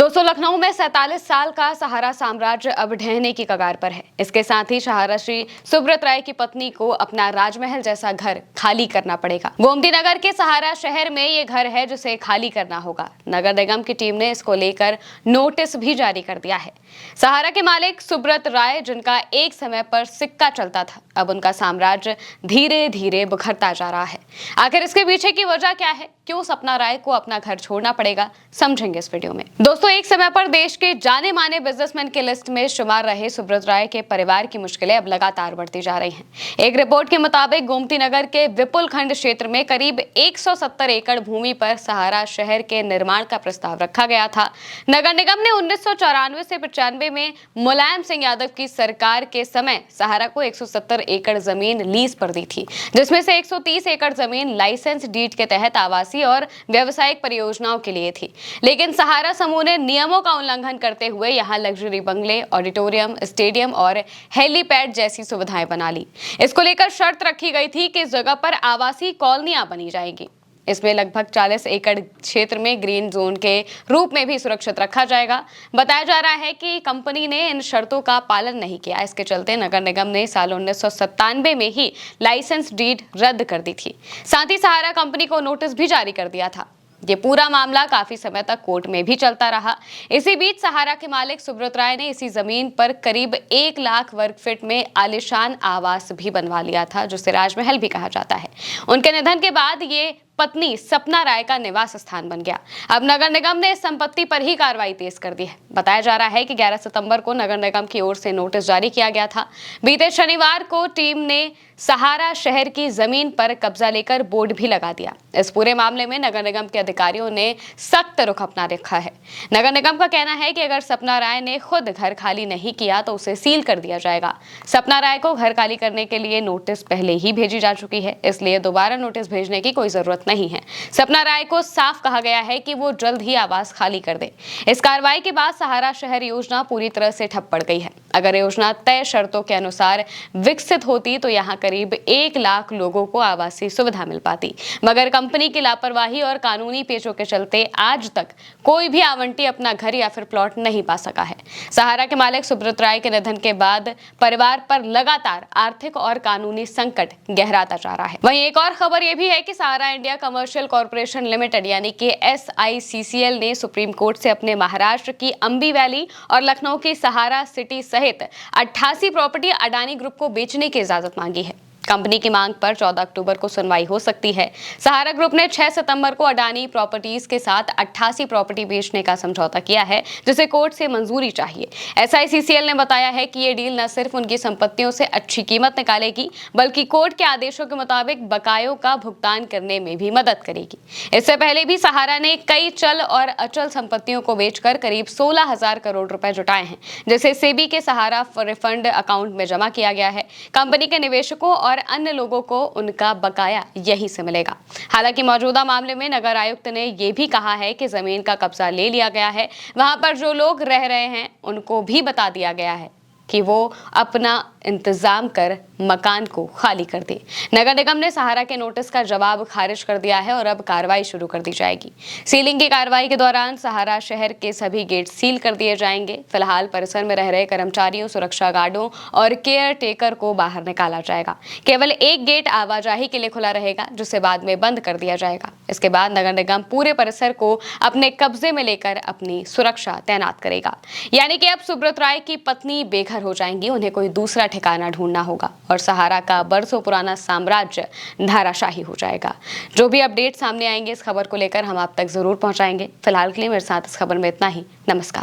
दोस्तों, लखनऊ में 47 साल का सहारा साम्राज्य अब ढहने की कगार पर है। इसके साथ ही सहारा श्री सुब्रत राय की पत्नी को अपना राजमहल जैसा घर खाली करना पड़ेगा। गोमती नगर के सहारा शहर में ये घर है जिसे खाली करना होगा। नगर निगम की टीम ने इसको लेकर नोटिस भी जारी कर दिया है। सहारा के मालिक सुब्रत राय, जिनका एक समय पर सिक्का चलता था, अब उनका साम्राज्य धीरे धीरे बिखरता जा रहा है। आखिर इसके पीछे की वजह क्या है? क्यों सपना राय को अपना घर छोड़ना पड़ेगा, समझेंगे इस वीडियो में। दोस्तों, एक समय पर देश के जाने माने बिजनेसमैन की लिस्ट में शुमार रहे सुब्रत राय के परिवार की मुश्किलें अब लगातार बढ़ती जा रही हैं। एक रिपोर्ट के मुताबिक गोमती नगर के विपुल खंड क्षेत्र में करीब 170 एकड़ भूमि पर सहारा शहर के निर्माण का प्रस्ताव रखा गया था। नगर निगम ने 1994 से 95 में मुलायम सिंह यादव की सरकार के समय सहारा को 170 एकड़ जमीन लीज पर दी थी, जिसमें से 130 एकड़ जमीन लाइसेंस डीड के तहत आवासीय और व्यावसायिक परियोजनाओं के लिए थी। लेकिन सहारा समूह ने नियमों का उल्लंघन करते हुए यहां लग्जरी बंगले, ऑडिटोरियम, स्टेडियम और हेलीपैड जैसी सुविधाएं बना ली। इसको लेकर शर्त रखी गई थी कि इस जगह पर आवासीय कॉलोनियां बनी जाएंगी। इसमें लगभग 40 एकड़ क्षेत्र में ग्रीन जोन के रूप में भी सुरक्षित रखा जाएगा। बताया जा रहा है कि कंपनी ने इन शर्तों का पालन नहीं किया। इसके चलते नगर निगम ने साल 1997 में ही लाइसेंस डीड रद्द कर दी थी। साथ ही सहारा कंपनी को नोटिस भी जारी कर दिया था। ये पूरा मामला काफी समय तक कोर्ट में भी चलता रहा। इसी बीच सहारा के मालिक सुब्रत राय ने इसी जमीन पर करीब 1 लाख वर्ग फीट में आलीशान आवास भी बनवा लिया था, जिसे राजमहल भी कहा जाता है। उनके निधन के बाद ये पत्नी सपना राय का निवास स्थान बन गया। अब नगर निगम ने इस संपत्ति पर ही कार्रवाई तेज कर दी है। बताया जा रहा है कि 11 सितंबर को नगर निगम की ओर से नोटिस जारी किया गया था। बीते शनिवार को टीम ने सहारा शहर की जमीन पर कब्जा लेकर बोर्ड भी लगा दिया। इस पूरे मामले में नगर निगम के अधिकारियों ने सख्त रुख अपना रखा है। नगर निगम का कहना है कि अगर सपना राय ने खुद घर खाली नहीं किया तो उसे सील कर दिया जाएगा। सपना राय को घर खाली करने के लिए नोटिस पहले ही भेजी जा चुकी है, इसलिए दोबारा नोटिस भेजने की कोई जरूरत नहीं है। सपना राय को साफ कहा गया है कि वो जल्द ही आवास खाली कर दे। इस कार्रवाई के बाद सहारा शहर योजना पूरी तरह से ठप पड़ गई है। अगर योजना तय शर्तों के अनुसार विकसित होती तो यहाँ करीब 1 लाख लोगों को आवासीय सुविधा मिल पाती, मगर कंपनी की लापरवाही और कानूनी पेचों के चलते आज तक कोई भी आवंटी अपना घर या फिर प्लॉट नहीं पा सका है। सहारा के मालिक सुब्रत राय के निधन के बाद परिवार पर लगातार आर्थिक और कानूनी संकट गहराता जा रहा है। वहीं एक और खबर यह भी है कि सहारा इंडिया कमर्शियल कॉर्पोरेशन लिमिटेड यानी कि SICCL ने सुप्रीम कोर्ट से अपने महाराष्ट्र की अंबी वैली और लखनऊ की सहारा सिटी सहित 88 प्रॉपर्टी अडानी ग्रुप को बेचने की इजाजत मांगी है। कंपनी की मांग पर 14 अक्टूबर को सुनवाई हो सकती है। सहारा ग्रुप ने 6 सितंबर को अडानी प्रॉपर्टीज के साथ 88 प्रॉपर्टी बेचने का समझौता किया है, जिसे कोर्ट से मंजूरी चाहिए। SICCL ने बताया है कि ये डील न सिर्फ उनकी संपत्तियों से अच्छी कीमत निकालेगी, बल्कि कोर्ट के आदेशों के मुताबिक बकायों का भुगतान करने में भी मदद करेगी। इससे पहले भी सहारा ने कई चल और अचल संपत्तियों को बेचकर करीब 16,000 करोड़ रुपए जुटाए हैं, जिसे सेबी के सहारा रिफंड अकाउंट में जमा किया गया है। कंपनी के निवेशकों और अन्य लोगों को उनका बकाया यहीं से मिलेगा। हालांकि मौजूदा मामले में नगर आयुक्त ने यह भी कहा है कि जमीन का कब्जा ले लिया गया है। वहां पर जो लोग रह रहे हैं उनको भी बता दिया गया है कि वो अपना इंतजाम कर मकान को खाली कर दे। नगर निगम ने सहारा के नोटिस का जवाब खारिज कर दिया है और अब कार्रवाई शुरू कर दी जाएगी। सीलिंग की कार्रवाई के दौरान सहारा शहर के सभी गेट सील कर दिए जाएंगे। फिलहाल परिसर में रह रहे कर्मचारियों, सुरक्षा गार्डों और केयर टेकर को बाहर निकाला जाएगा। केवल एक गेट आवाजाही के लिए खुला रहेगा, जिसे बाद में बंद कर दिया जाएगा। इसके बाद नगर निगम पूरे परिसर को अपने कब्जे में लेकर अपनी सुरक्षा तैनात करेगा। यानी कि अब सुब्रत राय की पत्नी बेघर हो जाएंगी, उन्हें कोई दूसरा ठिकाना ढूंढना होगा और सहारा का बरसों पुराना साम्राज्य धाराशाही हो जाएगा। जो भी अपडेट सामने आएंगे इस खबर को लेकर हम आप तक जरूर पहुंचाएंगे। फिलहाल के लिए मेरे साथ इस खबर में इतना ही। नमस्कार।